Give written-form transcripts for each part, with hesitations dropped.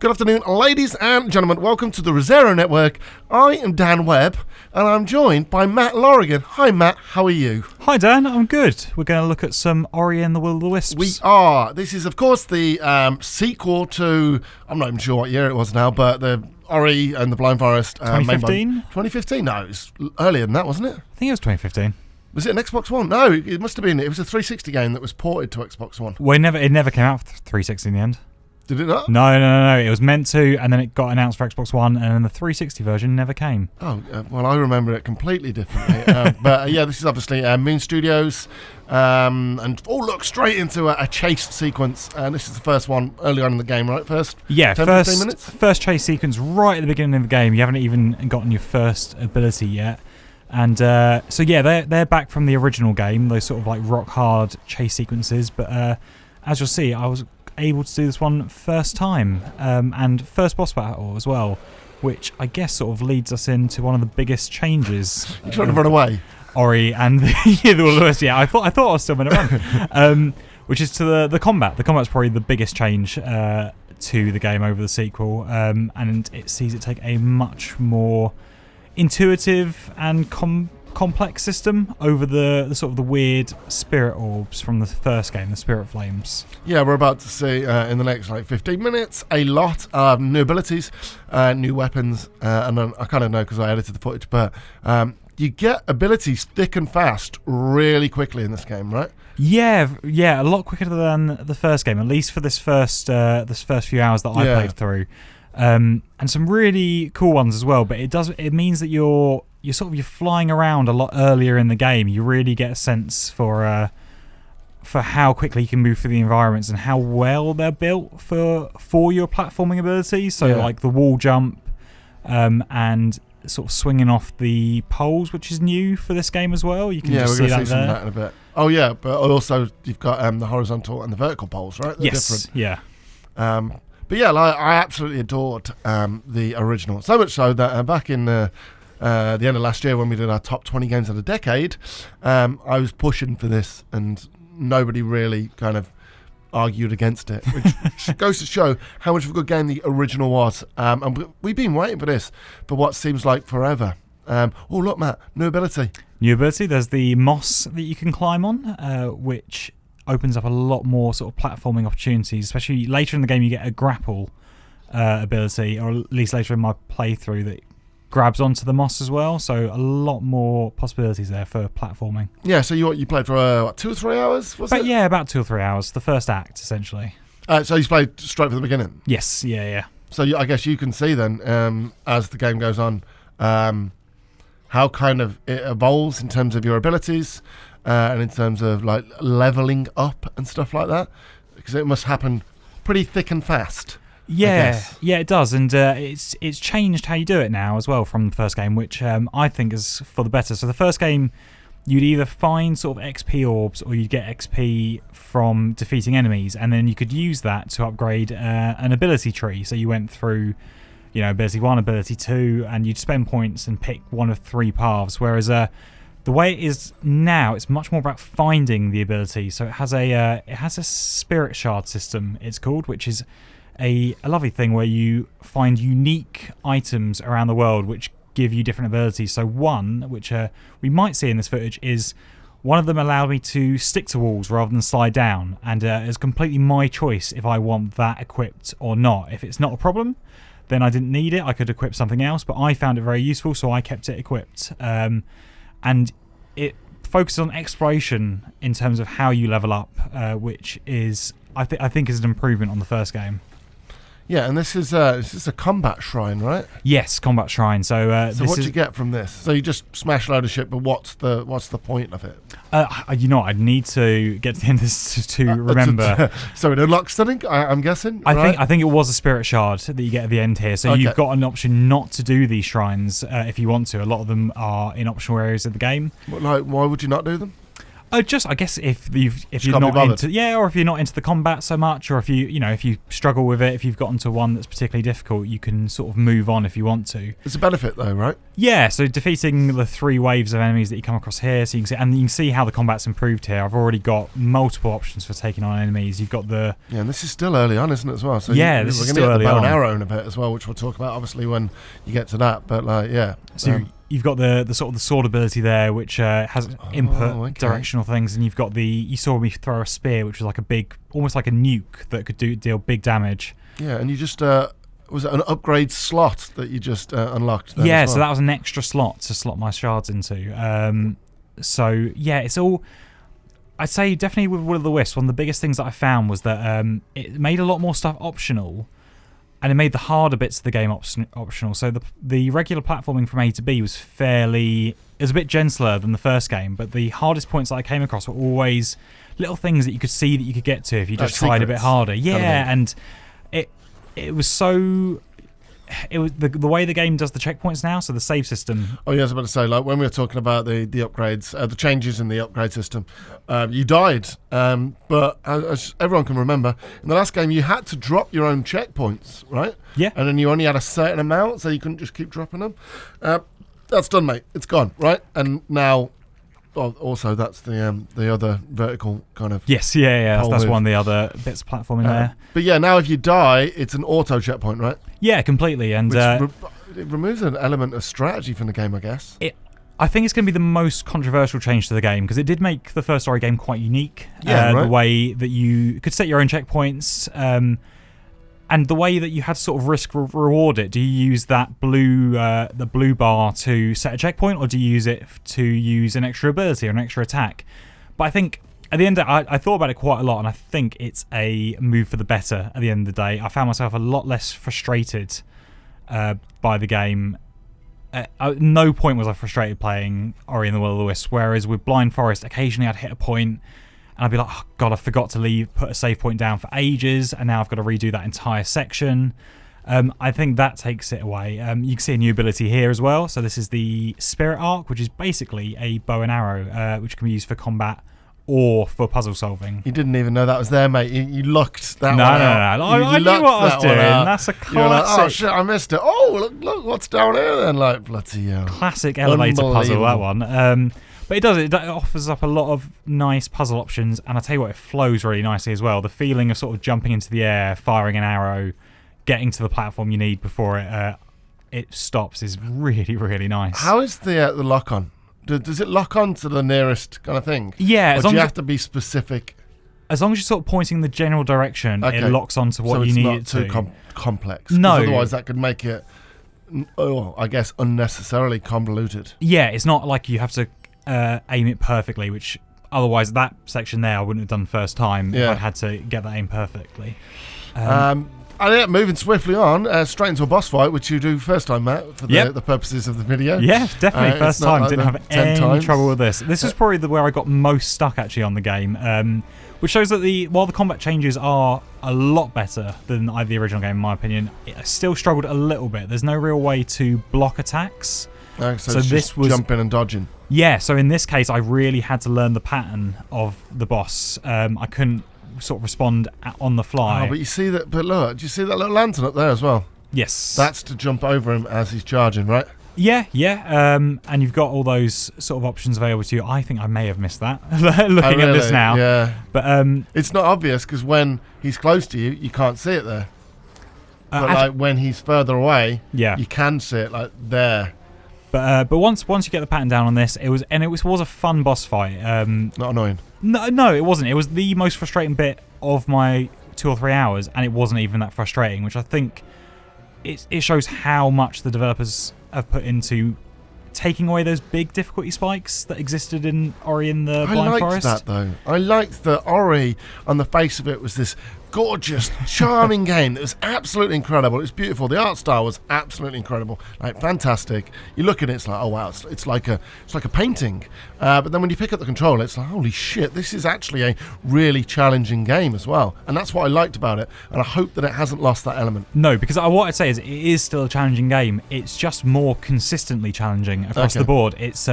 Good afternoon, ladies and gentlemen. Welcome to the Resero Network. I am Dan Webb, and I'm joined by Matt Lorigan. Hi, Matt. How are you? Hi, Dan. I'm good. We're going to look at some Ori and the Will of the Wisps. We are. This is, of course, the sequel to, I'm not even sure what year it was now, but the Ori and the Blind Forest. 2015? 2015? No, it was earlier than that, wasn't it? I think it was 2015. Was it an Xbox One? No, it must have been. It was a 360 game that was ported to Xbox One. Well, it never came out for 360 in the end. Did it not? No. It was meant to, and then it got announced for Xbox One, and then the 360 version never came. Oh, well, I remember it completely differently. But yeah, this is obviously Moon Studios. Look, straight into a chase sequence. And this is the first one early on in the game, right? First 15 minutes? First chase sequence right at the beginning of the game. You haven't even gotten your first ability yet. And they're back from the original game, those sort of like rock hard chase sequences. But as you'll see, I was able to do this one first time, and first boss battle as well, which I guess sort of leads us into one of the biggest changes. You're trying to run away, Ori and the Will of the Wisps. Yeah, I thought I was still going to run. Which is to the combat. The combat's probably the biggest change to the game over the sequel, and it sees it take a much more intuitive and complex system over the sort of the weird spirit orbs from the first game, the spirit flames. Yeah, we're about to see in the next 15 minutes a lot of new abilities, new weapons, and I kind of know because I edited the footage, but you get abilities thick and fast really quickly in this game, right? Yeah, a lot quicker than the first game, at least for this first few hours that I played through. And some really cool ones as well, but it means that you're flying around a lot earlier in the game. You really get a sense for how quickly you can move through the environments and how well they're built for your platforming abilities. So like the wall jump, and sort of swinging off the poles, which is new for this game as well. You can just see that there. That in a bit. Oh yeah, but also you've got the horizontal and the vertical poles, right? They're yes, different. Yeah. But yeah, I absolutely adored the original. So much so that back in the end of last year when we did our top 20 games of the decade, I was pushing for this and nobody really kind of argued against it, which goes to show how much of a good game the original was. And we've been waiting for this for what seems like forever. Look, Matt, new ability. New ability, there's the moss that you can climb on, which opens up a lot more sort of platforming opportunities, especially later in the game. You get a grapple ability, or at least later in my playthrough, that grabs onto the moss as well, so a lot more possibilities there for platforming. Yeah, so you played for 2 or 3 hours, was it? Yeah, about 2 or 3 hours, the first act essentially. So you played straight from the beginning? Yes, yeah. So I guess you can see then, as the game goes on, how kind of it evolves in terms of your abilities, and in terms of like leveling up and stuff like that, because it must happen pretty thick and fast. Yeah, it does, and it's changed how you do it now as well from the first game, which I think is for the better. So the first game, you'd either find sort of XP orbs or you'd get XP from defeating enemies, and then you could use that to upgrade an ability tree. So you went through, ability 1, ability 2, and you'd spend points and pick one of 3 paths, whereas the way it is now, it's much more about finding the ability. So it has a spirit shard system, it's called, which is a lovely thing where you find unique items around the world which give you different abilities. So one, which we might see in this footage, is one of them allowed me to stick to walls rather than slide down, and it's completely my choice if I want that equipped or not. If it's not a problem, then I didn't need it. I could equip something else, but I found it very useful, so I kept it equipped. And it focuses on exploration in terms of how you level up, which is I think is an improvement on the first game. Yeah, and this is a combat shrine, right? Yes, combat shrine. So what do you get from this? So you just smash a load of shit, but what's the point of it? I'd need to get to the end of this to remember. So it unlocks something, I'm guessing. I think it was a spirit shard that you get at the end here. So you've got an option not to do these shrines if you want to. A lot of them are in optional areas of the game. Why would you not do them? I guess if you're can't be not bothered. or if you're not into the combat so much, or if you struggle with it, if you've gotten to one that's particularly difficult, you can sort of move on if you want to. It's a benefit though, right? Yeah, so defeating the 3 waves of enemies that you come across here, so you can see how the combat's improved here. I've already got multiple options for taking on enemies. You've got the and this is still early on, isn't it, as well? So yeah, this is still early bow on. and arrow in a bit as well, which we'll talk about obviously when you get to that. But so you've got the sort of the sword ability there, which has input directional things, and you've got you saw me throw a spear, which was like a big, almost like a nuke that could deal big damage. Yeah, and you just was it an upgrade slot that you just unlocked? Then Yeah, as well? so that was an extra slot to slot my shards into. So yeah, it's all. I'd say definitely with Will of the Wisps, one of the biggest things that I found was that it made a lot more stuff optional. And it made the harder bits of the game optional. So the regular platforming from A to B was it was a bit gentler than the first game, but the hardest points that I came across were always little things that you could see that you could get to if you just tried a bit harder. Yeah, and it was so... It was the way the game does the checkpoints now, so the save system. Oh yeah, I was about to say, like when we were talking about the upgrades, the changes in the upgrade system, you died, but as everyone can remember, in the last game you had to drop your own checkpoints, right? Yeah. And then you only had a certain amount, so you couldn't just keep dropping them. That's done, mate. It's gone, right? And now, also that's the other vertical kind of. Yes, yeah. That's move. one of the other bits of platforming there. But yeah, now if you die, it's an auto checkpoint, right? Yeah, completely, and Which it removes an element of strategy from the game, I guess. I think it's going to be the most controversial change to the game, because it did make the first Ori game quite unique. Yeah, right. The way that you could set your own checkpoints, and the way that you had to sort of risk reward it. Do you use that the blue bar to set a checkpoint, or do you use it to use an extra ability or an extra attack? But I think at the end, I thought about it quite a lot, and I think it's a move for the better at the end of the day. I found myself a lot less frustrated by the game. At no point was I frustrated playing Ori and the Will of the Wisps, whereas with Blind Forest, occasionally I'd hit a point and I'd be like, oh god, I forgot to put a save point down for ages, and now I've got to redo that entire section. I think that takes it away. You can see a new ability here as well. So this is the Spirit Arc, which is basically a bow and arrow, which can be used for combat or for puzzle solving. You didn't even know that was there, mate. You lucked that one No. out. I knew what I was doing. That's a You were like, oh classic. shit, I missed it. Oh, look what's down here then. Like, bloody hell. Classic elevator puzzle, that one. But it offers up a lot of nice puzzle options, and I tell you what, it flows really nicely as well. The feeling of sort of jumping into the air, firing an arrow, getting to the platform you need before it stops is really, really nice. How is the lock-on? Does it lock on to the nearest kind of thing? Yeah, or do you have to be specific? As long as you're sort of pointing the general direction, it locks onto what you need it to. So it's not too complex. No. Otherwise that could make it, I guess, unnecessarily convoluted. Yeah, it's not like you have to aim it perfectly, which otherwise that section there I wouldn't have done first time if I'd had to get that aim perfectly. Moving swiftly on, straight into a boss fight, which you do first time, Matt, for the purposes of the video. Yeah, definitely first time. Like Didn't have any trouble with this. This is probably where I got most stuck actually on the game, which shows that while the combat changes are a lot better than the original game, in my opinion, I still struggled a little bit. There's no real way to block attacks. So this was jumping and dodging. Yeah, so in this case, I really had to learn the pattern of the boss. I couldn't sort of respond on the fly. Oh, but you see that? But look, do you see that little lantern up there as well? Yes. That's to jump over him as he's charging, right? Yeah. And you've got all those sort of options available to you. I think I may have missed that looking at this now. Yeah. But it's not obvious because when he's close to you, you can't see it there. But like when he's further away, you can see it like there. But once you get the pattern down on this, it was a fun boss fight. Not annoying. No, it wasn't. It was the most frustrating bit of my 2 or 3 hours, and it wasn't even that frustrating, which I think it shows how much the developers have put into taking away those big difficulty spikes that existed in Ori and the Blind Forest. I liked that though. I liked that Ori, on the face of it, was this gorgeous, charming game that was absolutely incredible. It was beautiful. The art style was absolutely incredible, like fantastic. You look at it, it's like, oh wow, it's like a painting. But then when you pick up the controller, it's like, holy shit, this is actually a really challenging game as well. And that's what I liked about it. And I hope that it hasn't lost that element. No, because what I'd say is it is still a challenging game. It's just more consistently challenging across the board. It's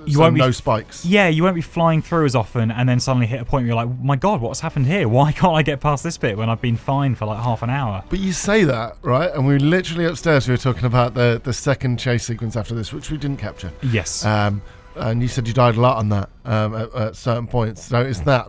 you won't be no spikes. Yeah, you won't be flying through as often, and then suddenly hit a point where you're like, my God, what's happened here? Why can't I get past this bit when I've been fine for like half an hour? But you say that, right? And we literally upstairs, we were talking about the second chase sequence after this, which we didn't capture. Yes. And you said you died a lot on that at certain points. So is that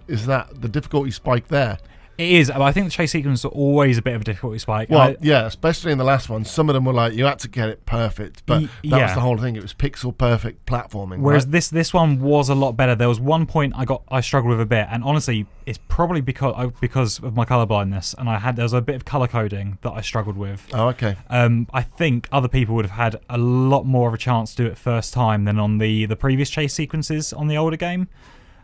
the difficulty spike there? It is. I think the chase sequence are always a bit of a difficulty spike. Well, yeah, especially in the last one. Some of them were like, you had to get it perfect. But that was the whole thing. It was pixel perfect platforming. Whereas right? this one was a lot better. There was one point I struggled with a bit. And honestly, it's probably because of my colour blindness. And there was a bit of colour coding that I struggled with. Oh, okay. I think other people would have had a lot more of a chance to do it first time than on the previous chase sequences on the older game.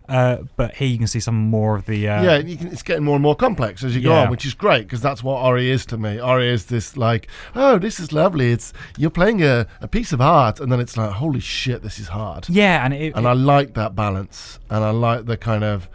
But here you can see some more of the... it's getting more and more complex as you go on, which is great, because that's what Ori is to me. Ori is this like, oh, this is lovely. You're playing a piece of art, and then it's like, holy shit, this is hard. Yeah, and I like that balance, and I like the kind of...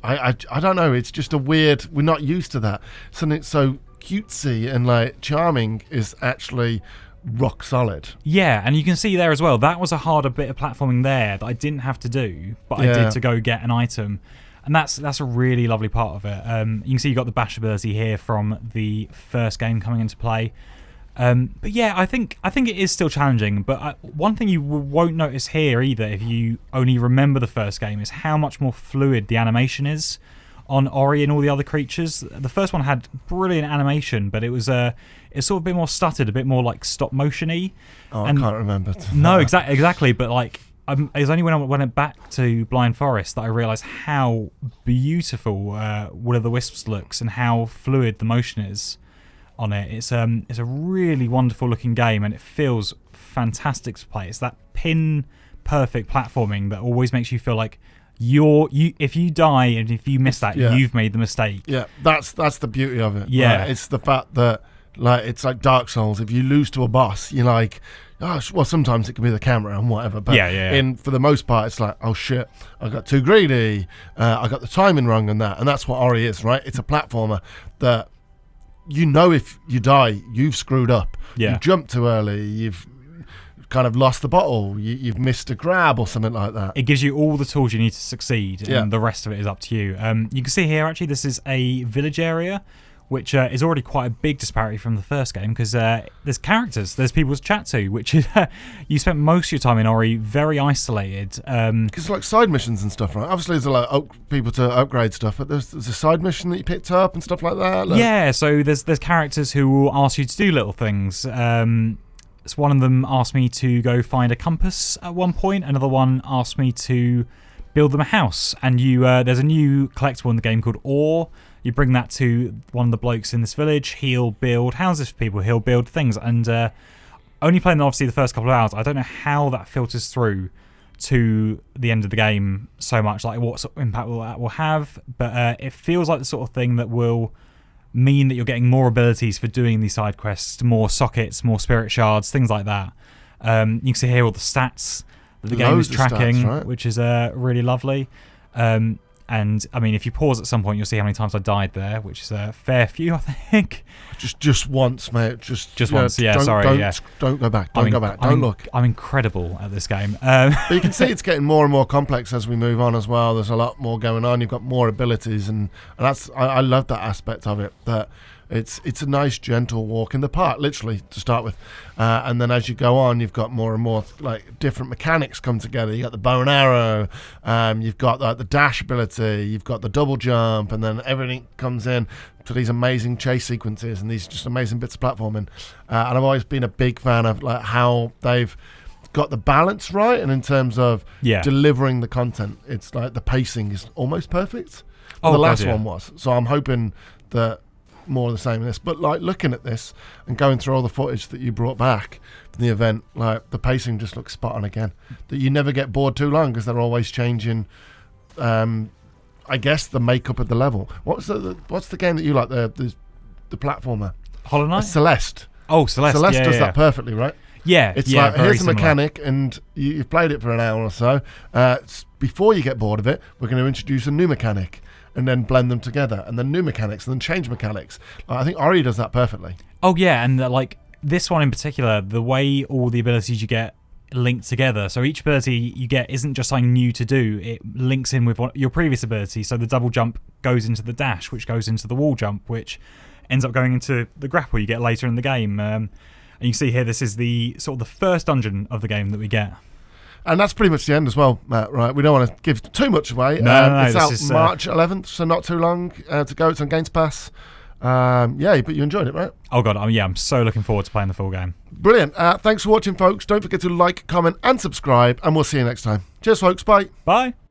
I don't know, it's just a weird... We're not used to that. Something so cutesy and like charming is actually... rock solid. Yeah, and you can see there as well, that was a harder bit of platforming there that I didn't have to do, but I did to go get an item, and that's a really lovely part of it. You can see you got the bash ability here from the first game coming into play. But yeah, I think it is still challenging, but one thing you won't notice here either, if you only remember the first game, is how much more fluid the animation is on Ori and all the other creatures. The first one had brilliant animation, but it was it's sort of a bit more stuttered, a bit more like stop motion-y. Oh, I can't remember. No, exactly. But like, it was only when I went back to Blind Forest that I realised how beautiful Will of the Wisps looks and how fluid the motion is on it. It's a really wonderful looking game, and it feels fantastic to play. It's that pin perfect platforming that always makes you feel like if you die and if you miss that, you've made the mistake. Yeah, that's the beauty of it. Yeah, right? It's the fact that like it's like Dark Souls. If you lose to a boss, you're like, oh, well, sometimes it can be the camera and whatever. But for the most part, it's like, oh shit, I got too greedy. I got the timing wrong and that, and that's what Ori is, right? It's a platformer that if you die, you've screwed up. Yeah, you jumped too early. You've kind of lost the bottle, you've missed a grab or something like that. It gives you all the tools you need to succeed, and the rest of it is up to you. You can see here, actually, this is a village area, which is already quite a big disparity from the first game, because there's characters, there's people to chat to, which is you spent most of your time in Ori very isolated. Because like side missions and stuff, right? Obviously, there's like people to upgrade stuff, but there's a side mission that you picked up and stuff like that. Like. Yeah, so there's characters who will ask you to do little things. So one of them asked me to go find a compass at one point. Another one asked me to build them a house. And there's a new collectible in the game called Ore. You bring that to one of the blokes in this village. He'll build houses for people. He'll build things. And only playing obviously the first couple of hours, I don't know how that filters through to the end of the game so much. Like what sort of impact that will have. But it feels like the sort of thing that will mean that you're getting more abilities for doing these side quests, more sockets, more spirit shards, things like that. You can see here all the stats that the game is tracking, stats, right? Which is really lovely. And I mean, if you pause at some point, you'll see how many times I died there, which is a fair few, I think. Just once, mate. Just once. Yeah, don't go back. Don't go back. Don't look. I'm incredible at this game. But you can see it's getting more and more complex as we move on as well. There's a lot more going on. You've got more abilities, and that's I love that aspect of it. That it's a nice gentle walk in the park, literally to start with, and then as you go on, you've got more and more like different mechanics come together. You got the bow and arrow, you've got the dash ability, you've got the double jump, and then everything comes in to these amazing chase sequences and these just amazing bits of platforming. And I've always been a big fan of like how they've got the balance right, and in terms of delivering the content, it's like the pacing is almost perfect. The last one was, so I'm hoping that more of the same in this. But like looking at this and going through all the footage that you brought back from the event, like the pacing just looks spot on again. That you never get bored too long because they're always changing. I guess the makeup of the level. What's the game that you like? The platformer. Hollow Knight. Celeste. Oh, Celeste. Celeste does that perfectly, right? Yeah, it's like here's a mechanic, and you've played it for an hour or so. Before you get bored of it, we're going to introduce a new mechanic, and then blend them together, and then new mechanics, and then change mechanics. I think Ori does that perfectly. Oh yeah, and like this one in particular, the way all the abilities you get linked together. So each ability you get isn't just something new to do, it links in with your previous ability. So the double jump goes into the dash, which goes into the wall jump, which ends up going into the grapple you get later in the game. And you can see here, this is the sort of the first dungeon of the game that we get. And that's pretty much the end as well, Matt, right? We don't want to give too much away. No, it's out March 11th, so not too long to go. It's on Games Pass. Yeah, but you enjoyed it, right? Oh, God. I'm so looking forward to playing the full game. Brilliant. Thanks for watching, folks. Don't forget to like, comment, and subscribe, and we'll see you next time. Cheers, folks. Bye. Bye.